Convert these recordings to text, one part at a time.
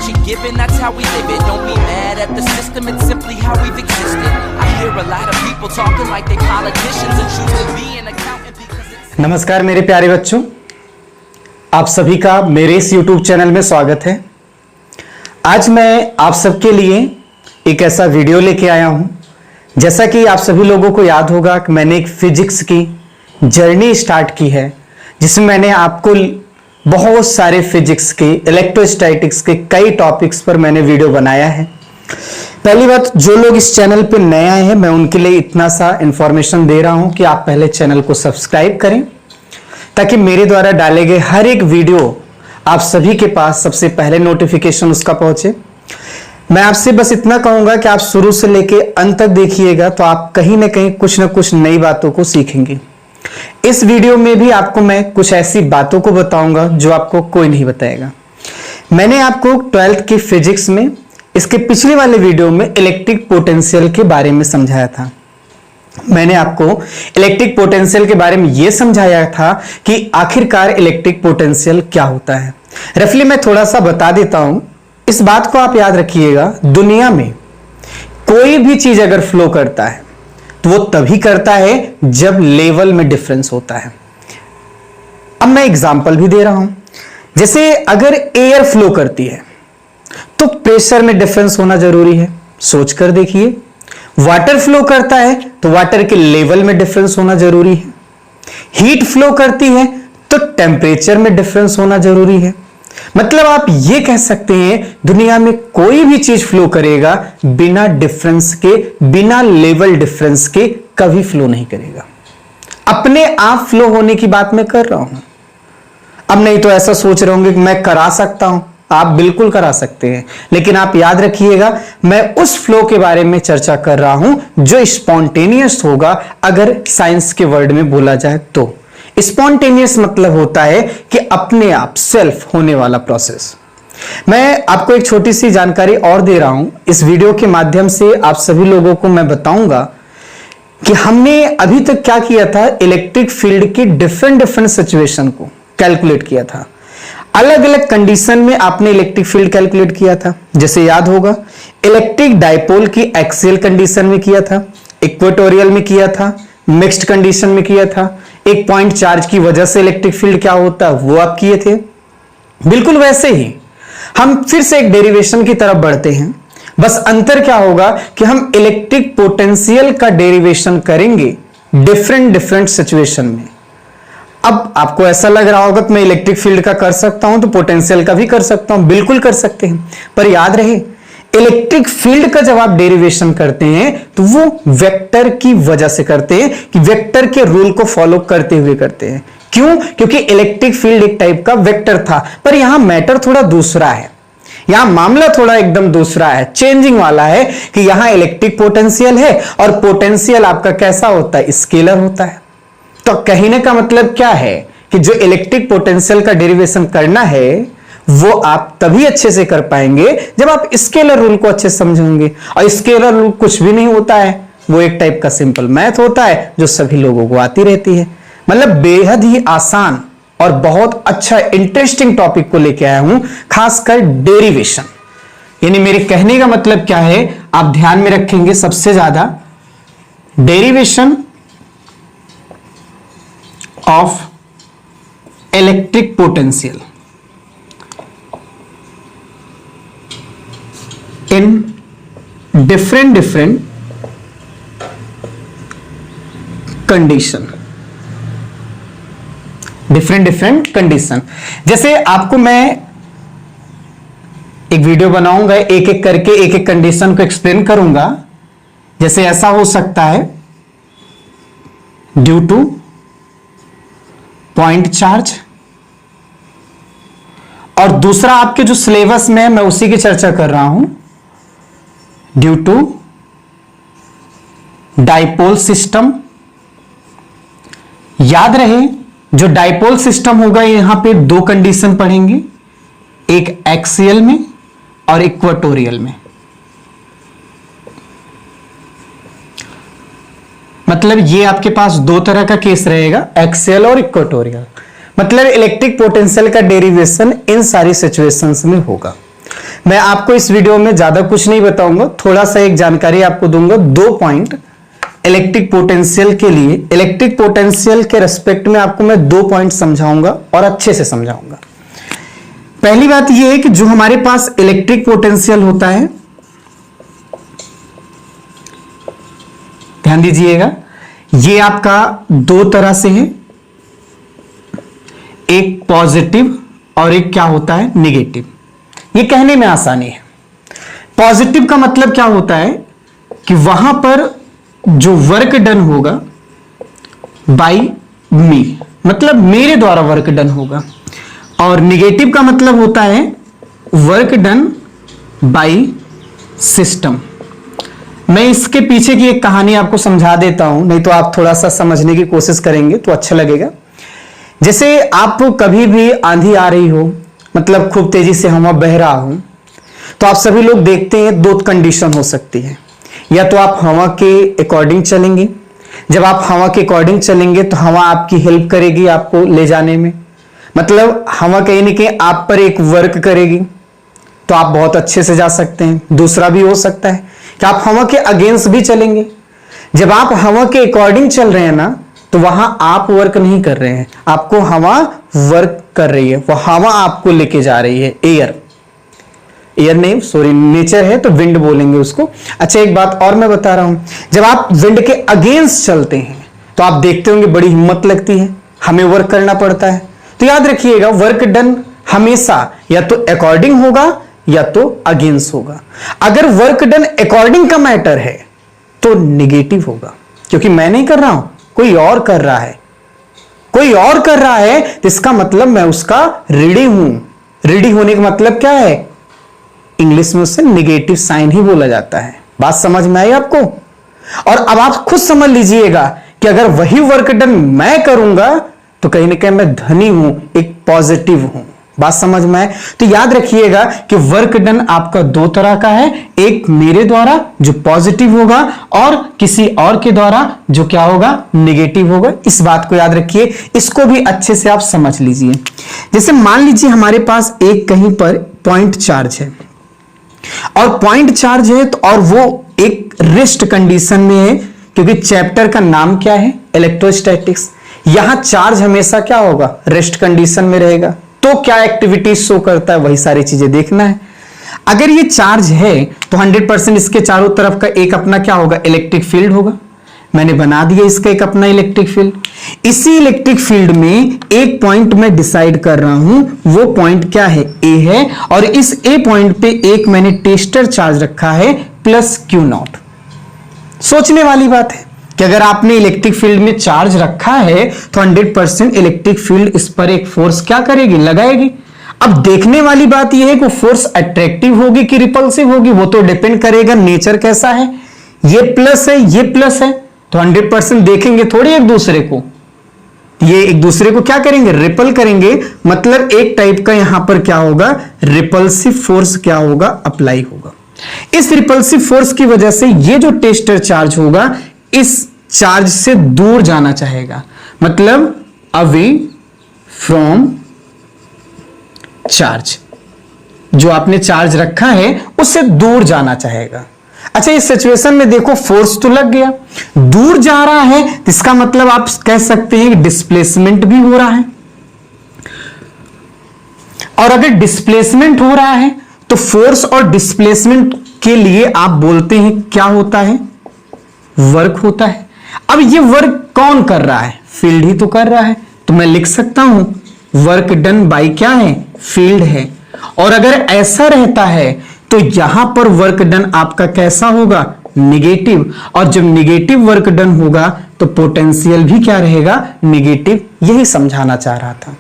what you're given, that's how we live it. Don't be mad at the system, it's simply how we've existed. I hear a lot of people talking like they politicians and choose to be an accountant because it's... नमस्कार मेरे प्यारे बच्चों, आप सभी का मेरे इस YouTube channel में स्वागत है। आज मैं आप सबके लिए एक ऐसा वीडियो लेके आया हूं, जैसा कि आप सभी लोगों को याद होगा कि मैंने एक फिजिक्स की जर्नी स्टार्ट की है, जिसमें मैंने आपको बहुत सारे फिजिक्स के, इलेक्ट्रोस्टैटिक्स के कई टॉपिक्स पर मैंने वीडियो बनाया है। पहली बात, जो लोग इस चैनल पर नए आए हैं, मैं उनके लिए इतना सा इंफॉर्मेशन दे रहा हूं कि आप पहले चैनल को सब्सक्राइब करें, ताकि मेरे द्वारा डाले गए हर एक वीडियो आप सभी के पास सबसे पहले नोटिफिकेशन उसका पहुंचे। मैं आपसे बस इतना कहूंगा कि आप शुरू से लेके अंत तक देखिएगा, तो आप कहीं ना कहीं कुछ ना कुछ नई बातों को सीखेंगे। इस वीडियो में भी आपको मैं कुछ ऐसी बातों को बताऊंगा जो आपको कोई नहीं बताएगा। मैंने आपको 12th की फिजिक्स में इसके पिछले वाले वीडियो में इलेक्ट्रिक पोटेंशियल के बारे में समझाया था। मैंने आपको इलेक्ट्रिक पोटेंशियल के बारे में यह समझाया था कि आखिरकार इलेक्ट्रिक पोटेंशियल क्या होता है। रफली मैं थोड़ा सा बता देता हूं। इस बात को आप याद रखिएगा, दुनिया में कोई भी चीज अगर फ्लो करता है तो वो तभी करता है जब लेवल में डिफरेंस होता है। अब मैं एग्जांपल भी दे रहा हूं। जैसे अगर एयर फ्लो करती है तो प्रेशर में डिफरेंस होना जरूरी है, सोच कर देखिए। वाटर फ्लो करता है तो वाटर के लेवल में डिफरेंस होना जरूरी है। हीट फ्लो करती है तो टेम्परेचर में डिफरेंस होना जरूरी है। मतलब आप ये कह सकते हैं, दुनिया में कोई भी चीज फ्लो करेगा बिना डिफरेंस के, बिना लेवल डिफरेंस के कभी फ्लो नहीं करेगा। अपने आप फ्लो होने की बात मैं कर रहा हूं। अब नहीं तो ऐसा सोच रहे होंगे कि मैं करा सकता हूं। आप बिल्कुल करा सकते हैं, लेकिन आप याद रखिएगा, मैं उस फ्लो के बारे में चर्चा कर रहा हूं जो स्पॉन्टेनियस होगा। अगर साइंस के वर्ड में बोला जाए तो स्पॉन्टेनियस मतलब होता है कि अपने आप सेल्फ होने वाला प्रोसेस। मैं आपको एक छोटी सी जानकारी और दे रहा हूं। इस वीडियो के माध्यम से आप सभी लोगों को मैं बताऊंगा कि हमने अभी तक क्या किया था, इलेक्ट्रिक फील्ड की डिफरेंट सिचुएशन को कैलकुलेट किया था। अलग अलग कंडीशन में आपने इलेक्ट्रिक फील्ड कैलकुलेट किया था। जैसे याद होगा, इलेक्ट्रिक डायपोल की एक्सियल कंडीशन में किया था, इक्वेटोरियल में किया था, मिक्स्ड कंडीशन में किया था। एक पॉइंट चार्ज की वजह से इलेक्ट्रिक फील्ड क्या होता है वो आप किए थे। बिल्कुल वैसे ही हम फिर से एक डेरिवेशन की तरफ बढ़ते हैं। बस अंतर क्या होगा कि हम इलेक्ट्रिक पोटेंशियल का डेरिवेशन करेंगे डिफरेंट सिचुएशन में। अब आपको ऐसा लग रहा होगा कि मैं इलेक्ट्रिक फील्ड का कर सकता हूं तो पोटेंशियल का भी कर सकता हूं। बिल्कुल कर सकते हैं, पर याद रहे, इलेक्ट्रिक फील्ड का जब आप डेरिवेशन करते हैं तो वो वेक्टर की वजह से करते हैं, कि वेक्टर के रूल को फॉलो करते हुए करते हैं। क्यों? क्योंकि इलेक्ट्रिक फील्ड एक टाइप का वेक्टर था। पर यहां मैटर थोड़ा दूसरा है, यहां मामला थोड़ा एकदम दूसरा है, चेंजिंग वाला है, कि यहां इलेक्ट्रिक पोटेंशियल है और पोटेंशियल आपका कैसा होता है, स्केलर होता है। तो कहने का मतलब क्या है कि जो इलेक्ट्रिक पोटेंशियल का डेरिवेशन करना है वो आप तभी अच्छे से कर पाएंगे जब आप स्केलर रूल को अच्छे से समझेंगे। और स्केलर रूल कुछ भी नहीं होता है, वो एक टाइप का सिंपल मैथ होता है जो सभी लोगों को आती रहती है। मतलब बेहद ही आसान और बहुत अच्छा इंटरेस्टिंग टॉपिक को लेके आया हूं, खासकर डेरिवेशन। यानी मेरे कहने का मतलब क्या है, आप ध्यान में रखेंगे सबसे ज्यादा derivation of electric potential in different condition. Different condition, जैसे आपको मैं एक वीडियो बनाऊंगा, एक एक करके एक एक कंडीशन को एक्सप्लेन करूंगा। जैसे ऐसा हो सकता है, ड्यू टू पॉइंट चार्ज, और दूसरा आपके जो सिलेबस में है मैं उसी की चर्चा कर रहा हूं, ड्यू टू डाइपोल सिस्टम। याद रहे, जो डाइपोल सिस्टम होगा यहां पे दो कंडीशन पढ़ेंगे, एक एक्सियल में और इक्वेटोरियल में। मतलब ये आपके पास दो तरह का केस रहेगा, एक्सियल और इक्वेटोरियल। मतलब इलेक्ट्रिक पोटेंशियल का डेरिवेशन इन सारी सिचुएशंस में होगा। मैं आपको इस वीडियो में ज्यादा कुछ नहीं बताऊंगा, थोड़ा सा एक जानकारी आपको दूंगा। 2 पॉइंट इलेक्ट्रिक पोटेंशियल के लिए, इलेक्ट्रिक पोटेंशियल के रेस्पेक्ट में आपको मैं 2 पॉइंट समझाऊंगा और अच्छे से समझाऊंगा। पहली बात यह है कि जो हमारे पास इलेक्ट्रिक पोटेंशियल होता है, ध्यान दीजिएगा, ये आपका 2 तरह से है, एक पॉजिटिव और एक क्या होता है, निगेटिव। ये कहने में आसानी है। पॉजिटिव का मतलब क्या होता है कि वहां पर जो वर्क डन होगा बाय मी, मतलब मेरे द्वारा वर्क डन होगा, और निगेटिव का मतलब होता है वर्क डन बाय सिस्टम। मैं इसके पीछे की एक कहानी आपको समझा देता हूं, नहीं तो आप थोड़ा सा समझने की कोशिश करेंगे तो अच्छा लगेगा। जैसे आप कभी भी आंधी आ रही हो, मतलब खूब तेजी से हवा बह रहा हो, तो आप सभी लोग देखते हैं 2 कंडीशन हो सकती है। या तो आप हवा के अकॉर्डिंग चलेंगे, जब आप हवा के अकॉर्डिंग चलेंगे तो हवा आपकी हेल्प करेगी आपको ले जाने में, मतलब हवा कहीं ना कहीं आप पर एक वर्क करेगी, तो आप बहुत अच्छे से जा सकते हैं। दूसरा भी हो सकता है कि आप हवा के अगेंस्ट भी चलेंगे। जब आप हवा के अकॉर्डिंग चल रहे हैं ना, तो वहां आप वर्क नहीं कर रहे हैं, आपको हवा वर्क कर रही है, वो हवा आपको लेके जा रही है। एयर नहीं, सॉरी, नेचर है तो विंड बोलेंगे उसको। अच्छा, एक बात और मैं बता रहा हूं, जब आप विंड के अगेंस्ट चलते हैं तो आप देखते होंगे बड़ी हिम्मत लगती है, हमें वर्क करना पड़ता है। तो याद रखिएगा, वर्क डन हमेशा या तो अकॉर्डिंग होगा या तो अगेंस्ट होगा। अगर वर्क डन अकॉर्डिंग का मैटर है तो निगेटिव होगा, क्योंकि मैं नहीं कर रहा हूं, कोई और कर रहा है, कोई और कर रहा है, तो इसका मतलब मैं उसका रीडी हूं। रीडी होने का मतलब क्या है, इंग्लिश में उससे निगेटिव साइन ही बोला जाता है। बात समझ में आई आपको? और अब आप खुद समझ लीजिएगा कि अगर वही वर्क डन मैं करूंगा तो कहीं ना कहीं मैं धनी हूं, एक पॉजिटिव हूं। बात समझ में आए? तो याद रखिएगा कि वर्क डन आपका 2 तरह का है, एक मेरे द्वारा जो पॉजिटिव होगा और किसी और के द्वारा जो क्या होगा, निगेटिव होगा। इस बात को याद रखिए, इसको भी अच्छे से आप समझ लीजिए। जैसे मान लीजिए हमारे पास एक कहीं पर पॉइंट चार्ज है, और पॉइंट चार्ज है तो, और वो एक रेस्ट कंडीशन में है, क्योंकि चैप्टर का नाम क्या है, इलेक्ट्रोस्टैटिक्स। यहां चार्ज हमेशा क्या होगा, रेस्ट कंडीशन में रहेगा। तो क्या एक्टिविटीज शो करता है, वही सारी चीजें देखना है। अगर ये चार्ज है तो 100% इसके चारों तरफ का एक अपना क्या होगा, इलेक्ट्रिक फील्ड होगा। मैंने बना दिया इसका एक अपना इलेक्ट्रिक फील्ड। इसी इलेक्ट्रिक फील्ड में एक पॉइंट मैं डिसाइड कर रहा हूं, वो पॉइंट क्या है, ए है, और इस ए पॉइंट पे एक मैंने टेस्टर चार्ज रखा है प्लस Q0। सोचने वाली बात है कि अगर आपने इलेक्ट्रिक फील्ड में चार्ज रखा है तो 100% इलेक्ट्रिक फील्ड इस पर एक फोर्स क्या करेगी, लगाएगी। अब देखने वाली बात यह है कि फोर्स अट्रैक्टिव होगी कि रिपल्सिव होगी, वो तो डिपेंड करेगा नेचर कैसा है। ये प्लस है, ये प्लस है, तो 100% देखेंगे थोड़ी एक दूसरे को, ये एक दूसरे को क्या करेंगे, रिपल करेंगे। मतलब एक टाइप का यहां पर क्या होगा, रिपल्सिव फोर्स क्या होगा, अप्लाई होगा। इस रिपल्सिव फोर्स की वजह से ये जो टेस्टर चार्ज होगा इस चार्ज से दूर जाना चाहेगा, मतलब अवे फ्रॉम चार्ज। जो आपने चार्ज रखा है उससे दूर जाना चाहेगा। अच्छा, इस सिचुएशन में देखो फोर्स तो लग गया, दूर जा रहा है, तो इसका मतलब आप कह सकते हैं कि डिस्प्लेसमेंट भी हो रहा है। और अगर डिस्प्लेसमेंट हो रहा है तो फोर्स और डिस्प्लेसमेंट के लिए आप बोलते हैं क्या होता है, वर्क होता है। अब ये वर्क कौन कर रहा है, फील्ड ही तो कर रहा है। तो मैं लिख सकता हूं वर्क डन बाय क्या है, फील्ड है। और अगर ऐसा रहता है तो यहां पर वर्क डन आपका कैसा होगा, निगेटिव। और जब निगेटिव वर्क डन होगा तो पोटेंशियल भी क्या रहेगा, निगेटिव। यही समझाना चाह रहा था।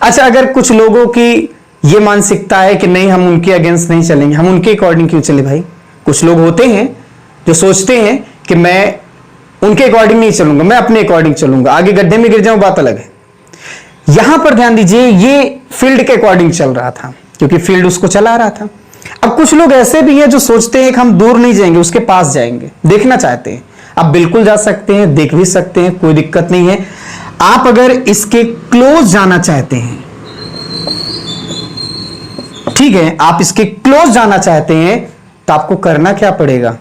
अच्छा, अगर कुछ लोगों की ये मानसिकता है कि नहीं हम उनके अगेंस्ट नहीं चलेंगे, हम उनके अकॉर्डिंग क्यों चले भाई। कुछ लोग होते हैं जो सोचते हैं कि मैं उनके अकॉर्डिंग नहीं चलूंगा, मैं अपने अकॉर्डिंग चलूंगा, आगे गड्ढे में गिर जाऊं बात अलग है। यहां पर ध्यान दीजिए, ये फील्ड के अकॉर्डिंग चल रहा था क्योंकि फील्ड उसको चला रहा था। अब कुछ लोग ऐसे भी हैं जो सोचते हैं कि हम दूर नहीं जाएंगे, उसके पास जाएंगे, देखना चाहते हैं। आप बिल्कुल जा सकते हैं, देख भी सकते हैं, कोई दिक्कत नहीं है। आप अगर इसके क्लोज जाना चाहते हैं, ठीक है, आप इसके क्लोज जाना चाहते हैं तो आपको करना क्या पड़ेगा?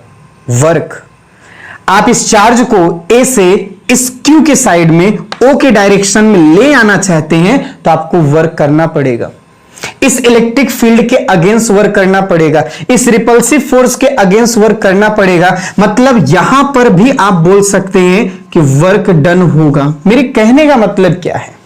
वर्क। आप इस चार्ज को ए से इस क्यू के साइड में ओ के डायरेक्शन में ले आना चाहते हैं तो आपको वर्क करना पड़ेगा। इस इलेक्ट्रिक फील्ड के अगेंस्ट वर्क करना पड़ेगा, इस रिपल्सिव फोर्स के अगेंस्ट वर्क करना पड़ेगा। मतलब यहां पर भी आप बोल सकते हैं कि वर्क डन होगा। मेरे कहने का मतलब क्या है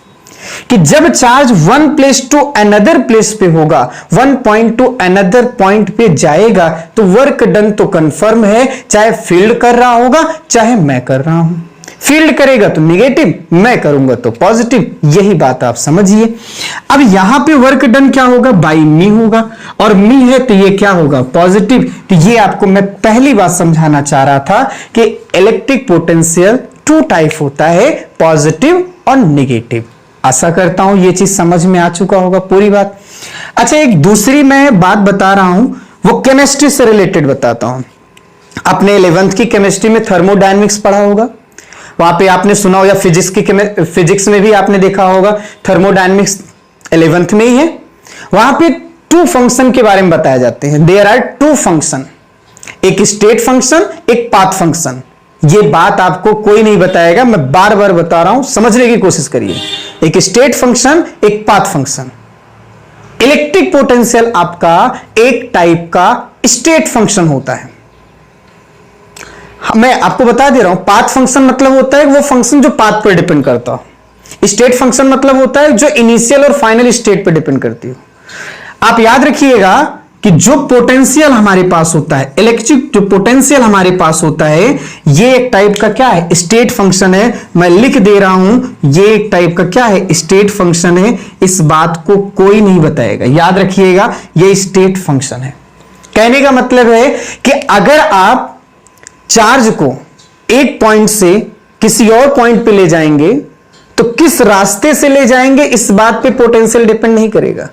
कि जब charge one place to another place पे होगा, one point to another point पे जाएगा, तो वर्क डन तो कंफर्म है, चाहे फील्ड कर रहा होगा चाहे मैं कर रहा हूं। फील्ड करेगा तो नेगेटिव, मैं करूंगा तो पॉजिटिव। यही बात आप समझिए। अब यहां पे वर्क डन क्या होगा? बाई मी होगा, और मी है तो ये क्या होगा? पॉजिटिव। तो ये आपको मैं पहली बात समझाना चाह रहा था कि इलेक्ट्रिक पोटेंशियल टू टाइप होता है, पॉजिटिव और नेगेटिव। आशा करता हूं ये चीज समझ में आ चुका होगा पूरी बात। अच्छा, एक दूसरी मैं बात बता रहा हूं, वो केमिस्ट्री से रिलेटेड बताता हूं। अपने 11th की केमिस्ट्री में थर्मोडायनेमिक्स पढ़ा होगा, वहां पे आपने सुना हो, या फिजिक्स में भी आपने देखा होगा। थर्मोडायनेमिक्स 11th में ही है। वहां पे टू फंक्शन के बारे में बताए जाते हैं। देयर आर टू फंक्शन, एक स्टेट फंक्शन, एक पाथ फंक्शन। ये बात आपको कोई नहीं बताएगा, मैं बार बार बता रहा हूं, समझने की कोशिश करिए। एक स्टेट फंक्शन, एक पाथ फंक्शन। इलेक्ट्रिक पोटेंशियल आपका एक टाइप का स्टेट फंक्शन होता है। मैं आपको बता दे रहा हूं, पाथ फंक्शन मतलब होता है वो फंक्शन जो पाथ पर डिपेंड करता हो। स्टेट फंक्शन मतलब होता है जो इनिशियल और फाइनल स्टेट पर डिपेंड करती हो। आप याद रखिएगा कि जो पोटेंशियल हमारे पास होता है, इलेक्ट्रिक जो पोटेंशियल हमारे पास होता है, ये एक टाइप का क्या है? स्टेट फंक्शन है। मैं लिख दे रहा हूं, ये एक टाइप का क्या है? स्टेट फंक्शन है। इस बात को कोई नहीं बताएगा, याद रखिएगा, ये स्टेट फंक्शन है। कहने का मतलब है कि अगर आप चार्ज को एक पॉइंट से किसी और पॉइंट पे ले जाएंगे तो किस रास्ते से ले जाएंगे इस बात पे पोटेंशियल डिपेंड नहीं करेगा।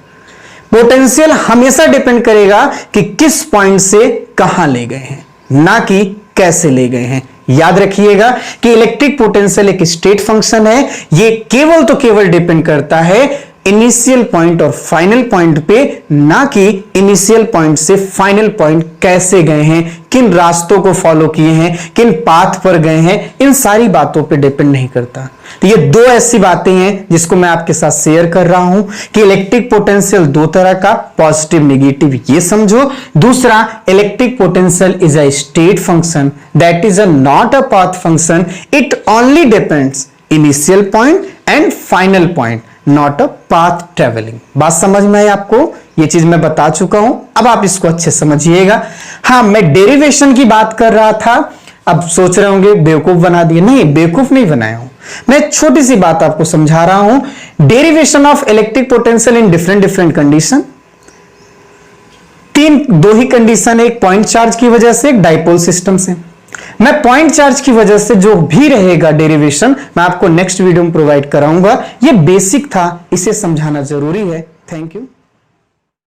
पोटेंशियल हमेशा डिपेंड करेगा कि किस पॉइंट से कहां ले गए हैं, ना कि कैसे ले गए हैं। याद रखिएगा कि इलेक्ट्रिक पोटेंशियल एक स्टेट फंक्शन है। ये केवल तो केवल डिपेंड करता है इनिशियल पॉइंट और फाइनल पॉइंट पे, ना कि इनिशियल पॉइंट से फाइनल पॉइंट कैसे गए हैं, किन रास्तों को फॉलो किए हैं, किन पाथ पर गए हैं, इन सारी बातों पे डिपेंड नहीं करता। तो ये दो ऐसी बातें हैं जिसको मैं आपके साथ शेयर कर रहा हूं कि इलेक्ट्रिक पोटेंशियल दो तरह का, पॉजिटिव नेगेटिव, ये समझो। दूसरा, electric potential is a state function, that is a not a path function, it only depends initial point and final point, not a path travelling. बात समझ में आई आपको? ये चीज मैं बता चुका हूं, अब आप इसको अच्छे समझिएगा। हाँ, मैं डेरिवेशन की बात कर रहा था। अब सोच रहे होंगे बेवकूफ बना दिए। नहीं, बेवकूफ नहीं बनाया हूं, मैं छोटी सी बात आपको समझा रहा हूं। Derivation of electric potential in different condition. दो ही कंडीशन है, एक पॉइंट चार्ज की वजह से, एक डाइपोल सिस्टम से। मैं पॉइंट चार्ज की वजह से जो भी रहेगा डेरिवेशन, मैं आपको नेक्स्ट वीडियो में प्रोवाइड कराऊंगा। ये बेसिक था, इसे समझाना जरूरी है। Thank you.